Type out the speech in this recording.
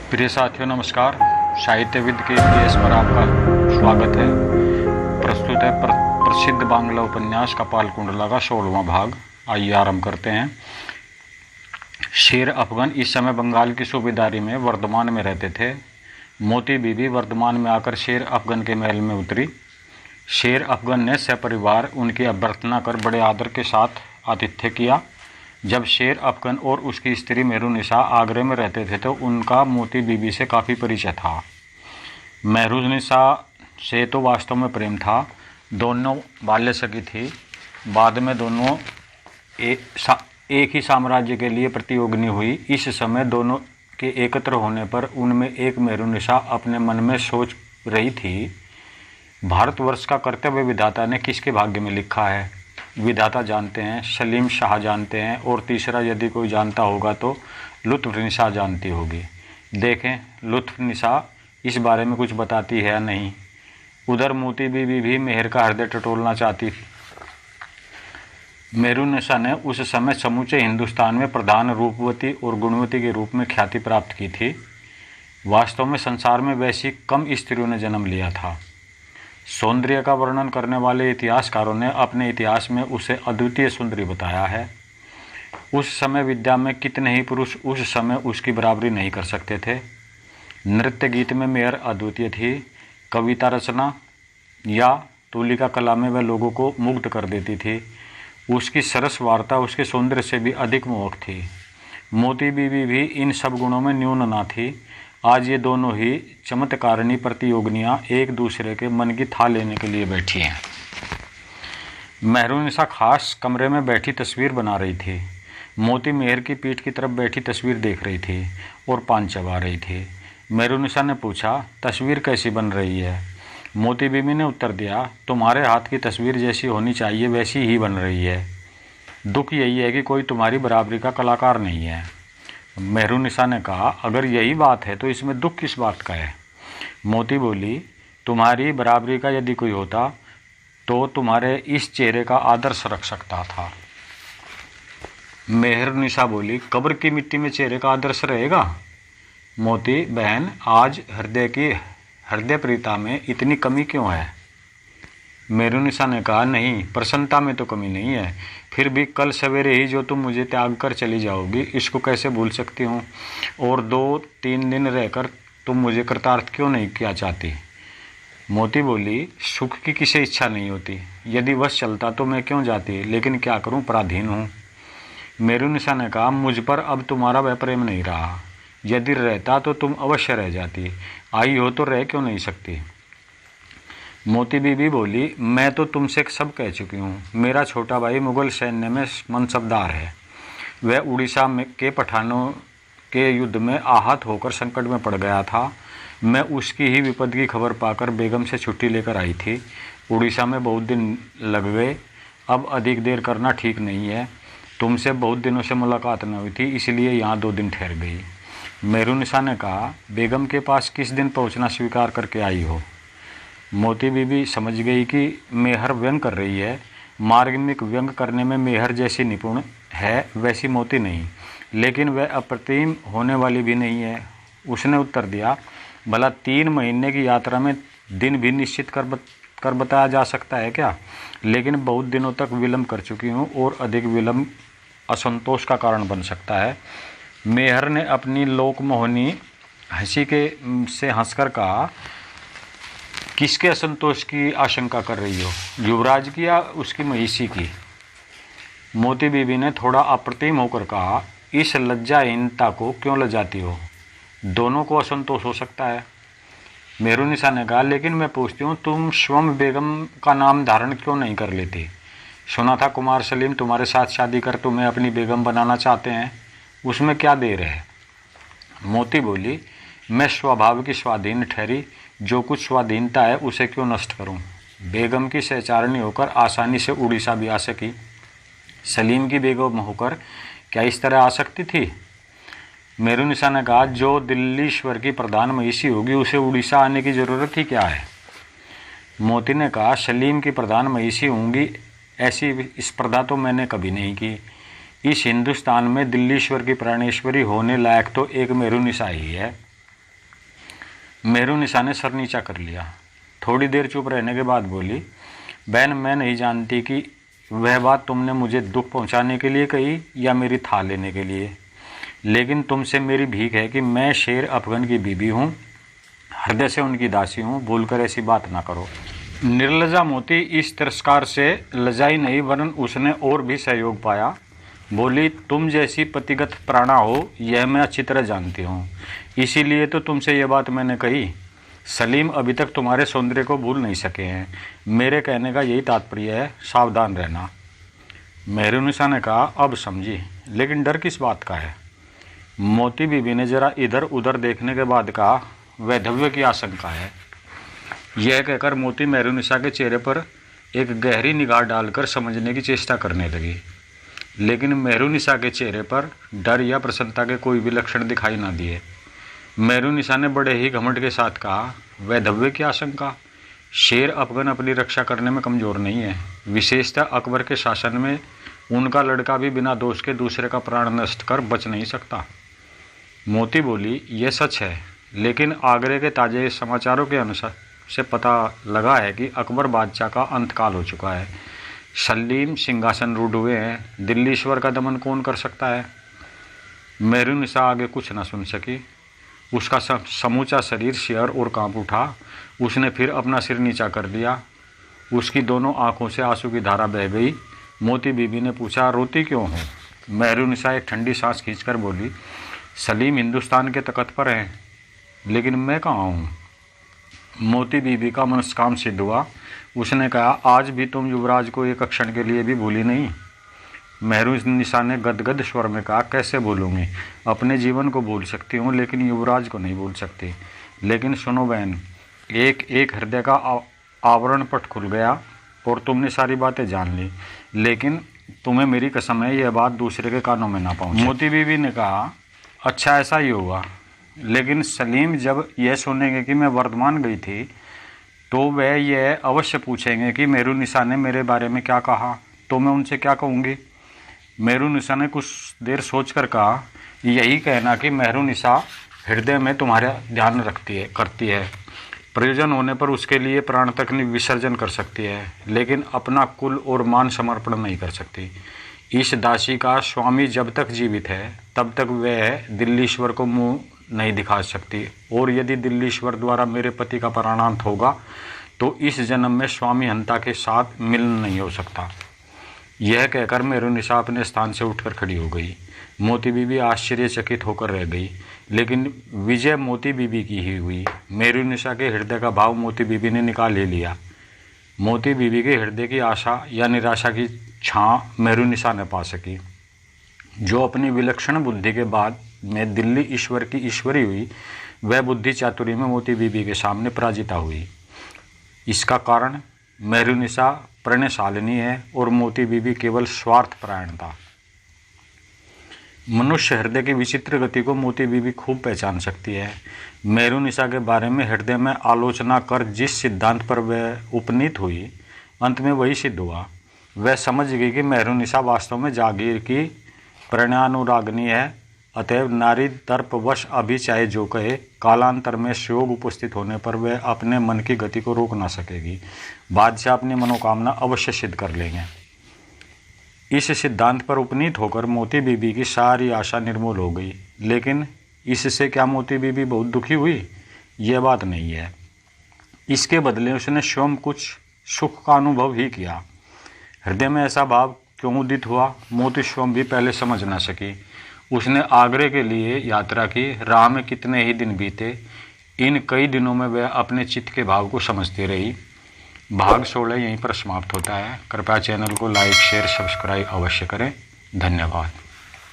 प्रिय साथियों नमस्कार। साहित्यविद के इतिहास पर आपका स्वागत है। प्रस्तुत है प्रसिद्ध बांग्ला उपन्यास कपालकुंडला का 16वां भाग। आइए आरंभ करते हैं। शेर अफगन इस समय बंगाल की सूबेदारी में वर्धमान में रहते थे। मोती बीबी वर्धमान में आकर शेर अफगन के महल में उतरी। शेर अफगन ने सपरिवार उनकी अभ्यर्थना कर बड़े आदर के साथ आतिथ्य किया। जब शेर अफगन और उसकी स्त्री मेहरुनिसा आगरे में रहते थे तो उनका मोती बीबी से काफ़ी परिचय था। मेहरुनिसा से तो वास्तव में प्रेम था। दोनों बाल्य सखी थी। बाद में दोनों एक ही साम्राज्य के लिए प्रतियोगिनी हुई। इस समय दोनों के एकत्र होने पर उनमें एक मेहरुनिसा अपने मन में सोच रही थी, भारतवर्ष का कर्तव्य विधाता ने किसके भाग्य में लिखा है। विधाता जानते हैं, सलीम शाह जानते हैं, और तीसरा यदि कोई जानता होगा तो लुत्फ़निसा जानती होगी। देखें लुत्फ़निसा इस बारे में कुछ बताती है या नहीं। उधर मोती बीबी भी मेहर का हृदय टटोलना चाहती थी। मेहरुनिसा ने उस समय समूचे हिंदुस्तान में प्रधान रूपवती और गुणवती के रूप में ख्याति प्राप्त की थी। वास्तव में संसार में वैसी कम स्त्रियों ने जन्म लिया था। सौंदर्य का वर्णन करने वाले इतिहासकारों ने अपने इतिहास में उसे अद्वितीय सुंदरी बताया है। उस समय विद्या में कितने ही पुरुष उस समय उसकी बराबरी नहीं कर सकते थे। नृत्य गीत में मेहर अद्वितीय थी। कविता रचना या तूलिका कला में वह लोगों को मुग्ध कर देती थी। उसकी सरस वार्ता उसके सौंदर्य से भी अधिक मोहक थी। मोती बीबी भी इन सब गुणों में न्यून न थी। आज ये दोनों ही चमत्कारिणी प्रतियोगिनियाँ एक दूसरे के मन की था लेने के लिए बैठी हैं। मेहरुनिसा खास कमरे में बैठी तस्वीर बना रही थी। मोती मेहर की पीठ की तरफ बैठी तस्वीर देख रही थी और पान चबा रही थी। मेहरुनिसा ने पूछा, तस्वीर कैसी बन रही है? मोती बीबी ने उत्तर दिया, तुम्हारे हाथ की तस्वीर जैसी होनी चाहिए वैसी ही बन रही है। दुख यही है कि कोई तुम्हारी बराबरी का कलाकार नहीं है। मेहरुनिसा ने कहा, अगर यही बात है तो इसमें दुख किस बात का है? मोती बोली, तुम्हारी बराबरी का यदि कोई होता तो तुम्हारे इस चेहरे का आदर्श रख सकता था। मेहरुनिसा बोली, कब्र की मिट्टी में चेहरे का आदर्श रहेगा? मोती, बहन आज हृदय प्रीता में इतनी कमी क्यों है? मेहरुनिसा ने कहा, नहीं, प्रसन्नता में तो कमी नहीं है, फिर भी कल सवेरे ही जो तुम मुझे त्याग कर चली जाओगी इसको कैसे भूल सकती हूँ, और 2-3 दिन रहकर तुम मुझे कृतार्थ क्यों नहीं किया चाहती? मोती बोली, सुख की किसे इच्छा नहीं होती, यदि वश चलता तो मैं क्यों जाती, लेकिन क्या करूँ, पराधीन हूँ। मेहरुनिसा ने कहा, मुझ पर अब तुम्हारा वह प्रेम नहीं रहा, यदि रहता तो तुम अवश्य रह जाती, आई हो तो रह क्यों नहीं सकती? मोती बीबी बोली, मैं तो तुमसे सब कह चुकी हूँ। मेरा छोटा भाई मुगल सैन्य में मनसबदार है। वह उड़ीसा में के पठानों के युद्ध में आहत होकर संकट में पड़ गया था। मैं उसकी ही विपद की खबर पाकर बेगम से छुट्टी लेकर आई थी। उड़ीसा में बहुत दिन लग गए। अब अधिक देर करना ठीक नहीं है। तुमसे बहुत दिनों से मुलाकात न हुई थी, इसलिए यहाँ 2 दिन ठहर गई। मेहरुनिसा ने कहा, बेगम के पास किस दिन पहुँचना स्वीकार करके आई हो? मोती बीबी समझ गई कि मेहर व्यंग कर रही है। मार्मिक व्यंग करने में मेहर जैसी निपुण है वैसी मोती नहीं, लेकिन वह अप्रतिम होने वाली भी नहीं है। उसने उत्तर दिया, भला 3 महीने की यात्रा में दिन भी निश्चित कर बताया जा सकता है क्या? लेकिन बहुत दिनों तक विलम्ब कर चुकी हूँ और अधिक विलम्ब असंतोष का कारण बन सकता है। मेहर ने अपनी लोकमोहनी हंसी से हंसकर कहा, किसके असंतोष की आशंका कर रही हो, युवराज की या उसकी महिषी की? मोती बीबी ने थोड़ा अप्रतिम होकर कहा, इस लज्जाहीनता को क्यों लजाती हो? दोनों को असंतोष हो सकता है। मेहरुनिसा ने कहा, लेकिन मैं पूछती हूँ, तुम स्वयं बेगम का नाम धारण क्यों नहीं कर लेती? सुना था कुमार सलीम तुम्हारे साथ शादी कर तुम्हें अपनी बेगम बनाना चाहते हैं, उसमें क्या देर है? मोती बोली, मैं स्वभाव की स्वाधीन ठहरी, जो कुछ स्वाधीनता है उसे क्यों नष्ट करूं? बेगम की सहचारिणी होकर आसानी से उड़ीसा भी आ सकी। सलीम की बेगम होकर क्या इस तरह आ सकती थी? मेहरुनिसा ने कहा, जो दिल्लीश्वर की प्रधान महिषी होगी उसे उड़ीसा आने की ज़रूरत ही क्या है? मोती ने कहा, सलीम की प्रधान महिषी होंगी ऐसी स्पर्धा तो मैंने कभी नहीं की। इस हिंदुस्तान में दिल्लीश्वर की प्राणेश्वरी होने लायक तो एक मेहरुनिसा ही है। मेहरुनिसा ने सर नीचा कर लिया। थोड़ी देर चुप रहने के बाद बोली, बहन मैं नहीं जानती कि वह बात तुमने मुझे दुख पहुंचाने के लिए कही या मेरी था लेने के लिए, लेकिन तुमसे मेरी भीख है कि मैं शेर अफगन की बीबी हूँ, हृदय से उनकी दासी हूँ, भूलकर ऐसी बात ना करो। निर्लजा मोती इस तिरस्कार से लजाई नहीं, वरन उसने और भी सहयोग पाया। बोली, तुम जैसी पतिगत प्राणा हो यह मैं अच्छी तरह जानती हूँ, इसीलिए तो तुमसे यह बात मैंने कही। सलीम अभी तक तुम्हारे सौंदर्य को भूल नहीं सके हैं। मेरे कहने का यही तात्पर्य है, सावधान रहना। मेहरुनिसा ने कहा, अब समझी, लेकिन डर किस बात का है? मोती बीबी ने जरा इधर उधर देखने के बाद कहा, वैधव्य की आशंका है। यह कहकर मोती मेहरुनिसा के चेहरे पर एक गहरी निगाह डालकर समझने की चेष्टा करने लगी, लेकिन मेहरुनिसा के चेहरे पर डर या प्रसन्नता के कोई भी लक्षण दिखाई न दिए। मेहरुनिसा ने बड़े ही घमंड के साथ कहा, वैधव्य की आशंका? शेर अफगन अपनी रक्षा करने में कमज़ोर नहीं है, विशेषतः अकबर के शासन में उनका लड़का भी बिना दोष के दूसरे का प्राण नष्ट कर बच नहीं सकता। मोती बोली, यह सच है, लेकिन आगरे के ताज़े समाचारों के अनुसार से पता लगा है कि अकबर बादशाह का अंतकाल हो चुका है। सलीम सिंहासन रूढ़ हुए हैं, दिल्लीश्वर का दमन कौन कर सकता है? मेहरुनिसा आगे कुछ न सुन सकी। उसका समूचा शरीर शिहर और कांप उठा। उसने फिर अपना सिर नीचा कर दिया। उसकी दोनों आंखों से आंसू की धारा बह गई। मोती बीबी ने पूछा, रोती क्यों हो? मेहरुनिसा एक ठंडी सांस खींचकर बोली, सलीम हिंदुस्तान के तख्त पर हैं, लेकिन मैं कहाँ हूँ? मोती बीबी का मनस्काम सिद्ध हुआ। उसने कहा, आज भी तुम युवराज को एक क्षण के लिए भी भूली नहीं? मेहरुनिसा ने गदगद स्वर में कहा, कैसे भूलूंगी? अपने जीवन को भूल सकती हूँ, लेकिन युवराज को नहीं भूल सकती। लेकिन सुनो बहन, एक एक हृदय का आवरण पट खुल गया और तुमने सारी बातें जान ली, लेकिन तुम्हें मेरी कसम है यह बात दूसरे के कानों में ना पहुँचे। मोती बीबी ने कहा, अच्छा ऐसा ही होगा, लेकिन सलीम जब यह सुनेंगे कि मैं वर्धमान गई थी तो वह यह अवश्य पूछेंगे कि मेहरुनिसा ने मेरे बारे में क्या कहा, तो मैं उनसे क्या कहूँगी? मेहरुनिसा ने कुछ देर सोचकर कहा, यही कहना कि मेहरुनिसा हृदय में तुम्हारा ध्यान करती है, प्रयोजन होने पर उसके लिए प्राण तक विसर्जन कर सकती है, लेकिन अपना कुल और मान समर्पण नहीं कर सकती। इस दासी का स्वामी जब तक जीवित है तब तक वह दिल्लीश्वर को मुंह नहीं दिखा सकती, और यदि दिल्लीश्वर द्वारा मेरे पति का प्राणांत होगा तो इस जन्म में स्वामी हंता के साथ मिलन नहीं हो सकता। यह कहकर मेहरुनिसा अपने स्थान से उठकर खड़ी हो गई। मोती बीबी आश्चर्यचकित होकर रह गई, लेकिन विजय मोती बीबी की ही हुई। मेहरुनिसा के हृदय का भाव मोती बीबी ने निकाल ही लिया। मोती बीबी के हृदय की आशा या निराशा की छां मेहरुनिसा ने पा सकी। जो अपनी विलक्षण बुद्धि के बाद में दिल्ली ईश्वर की ईश्वरी हुई, वह बुद्धि चातुरी में मोती बीबी के सामने पराजिता हुई। इसका कारण मेहरुनिसा प्रणयशालिनी है और मोती बीबी केवल स्वार्थपरायण था। मनुष्य हृदय की विचित्र गति को मोती बीबी खूब पहचान सकती है। मेहरुनिसा के बारे में हृदय में आलोचना कर जिस सिद्धांत पर वह उपनीत हुई, अंत में वही सिद्ध हुआ। वह समझ गई कि मेहरुनिसा वास्तव में जागीर की प्रणयानुरागनी है, अतएव नारी तर्पवश अभी चाहे जो कहे, कालांतर में संयोग उपस्थित होने पर वह अपने मन की गति को रोक ना सकेगी। बादशाह अपनी मनोकामना अवश्य सिद्ध कर लेंगे। इस सिद्धांत पर उपनीत होकर मोती बीबी की सारी आशा निर्मूल हो गई, लेकिन इससे क्या मोती बीबी बहुत दुखी हुई? यह बात नहीं है। इसके बदले उसने स्वयं कुछ सुख का अनुभव ही किया। हृदय में ऐसा भाव क्यों उदित हुआ, मोती स्वयं भी पहले समझ न सकी। उसने आगरे के लिए यात्रा की, राह में कितने ही दिन बीते। इन कई दिनों में वह अपने चित्त के भाव को समझती रही। भाग 16 यहीं पर समाप्त होता है। कृपया चैनल को लाइक शेयर सब्सक्राइब अवश्य करें। धन्यवाद।